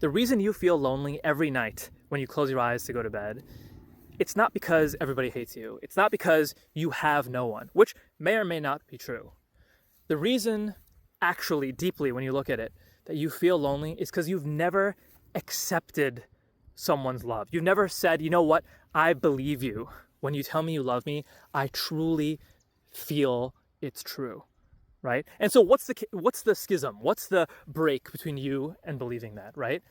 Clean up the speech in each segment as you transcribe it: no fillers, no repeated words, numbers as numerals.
The reason you feel lonely every night when you close your eyes to go to bed, it's not because everybody hates you. It's not because you have no one, which may or may not be true. The reason, actually, deeply, when you look at it, that you feel lonely is because you've never accepted someone's love. You've never said, you know what, I believe you. When you tell me you love me, I truly feel it's true, right? And so what's the schism? What's the break between you and believing that, right?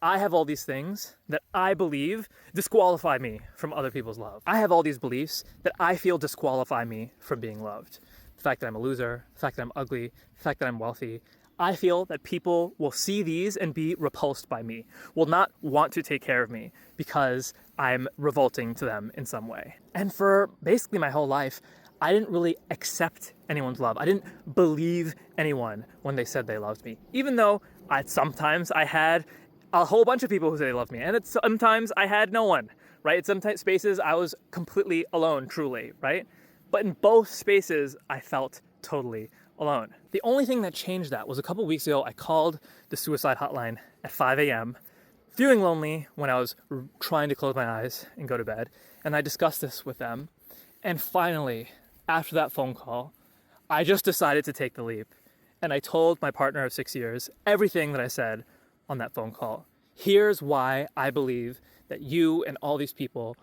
I have all these things that I believe disqualify me from other people's love. I have all these beliefs that I feel disqualify me from being loved. The fact that I'm a loser, the fact that I'm ugly, the fact that I'm wealthy. I feel that people will see these and be repulsed by me, will not want to take care of me because I'm revolting to them in some way. And for basically my whole life, I didn't really accept anyone's love. I didn't believe anyone when they said they loved me, even though sometimes I had a whole bunch of people who say they loved me, and sometimes I had no one, right? In some spaces, I was completely alone, truly, right? But in both spaces, I felt totally alone. The only thing that changed that was a couple weeks ago, I called the suicide hotline at 5 a.m., feeling lonely when I was trying to close my eyes and go to bed, and I discussed this with them. And finally, after that phone call, I just decided to take the leap. And I told my partner of 6 years everything that I said on that phone call. Here's why I believe that you and all these people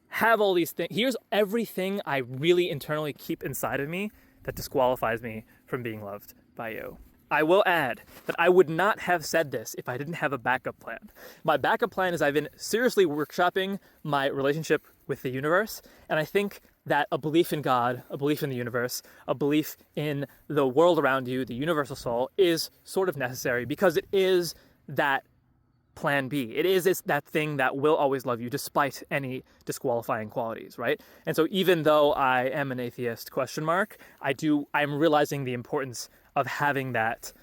have all these things. Here's everything I really internally keep inside of me that disqualifies me from being loved by you. I will add that I would not have said this if I didn't have a backup plan. My backup plan is I've been seriously workshopping my relationship with the universe, and I think that a belief in God, a belief in the universe, a belief in the world around you, the universal soul, is sort of necessary because it is that plan B. It is that thing that will always love you despite any disqualifying qualities, right? And so even though I am an atheist, I'm realizing the importance of having that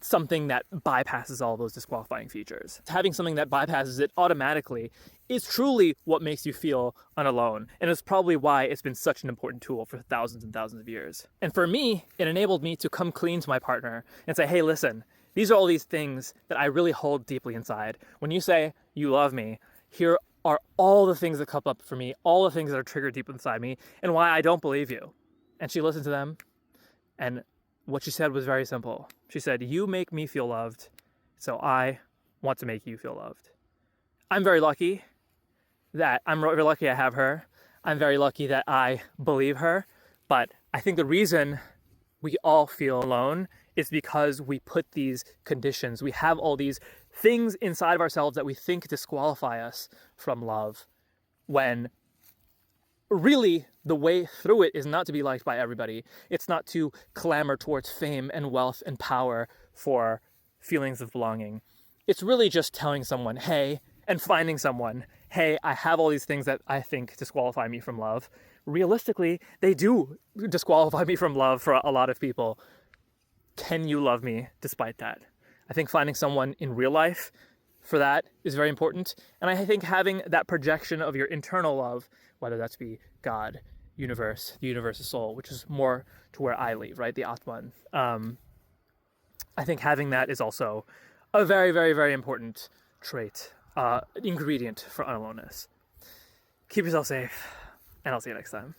something that bypasses all those disqualifying features. Having something that bypasses it automatically is truly what makes you feel unalone. And it's probably why it's been such an important tool for thousands and thousands of years. And for me, it enabled me to come clean to my partner and say, hey, listen, these are all these things that I really hold deeply inside. When you say you love me, here are all the things that come up for me, all the things that are triggered deep inside me, and why I don't believe you. And she listened to them, and what she said was very simple. She said, you make me feel loved, so I want to make you feel loved. I'm very lucky I have her. I'm very lucky that I believe her, but I think the reason we all feel alone is because we put these conditions. We have all these things inside of ourselves that we think disqualify us from love, when really the way through it is not to be liked by everybody. It's not to clamor towards fame and wealth and power for feelings of belonging. It's really just telling someone, hey, and finding someone, hey, I have all these things that I think disqualify me from love. Realistically, they do disqualify me from love for a lot of people. Can you love me despite that? I think finding someone in real life for that is very important. And I think having that projection of your internal love, whether that's be God, universe, the universal soul, which is more to where I leave, right? The Atman. I think having that is also a very, very, very important trait, ingredient for unaloneness. Keep yourself safe, and I'll see you next time.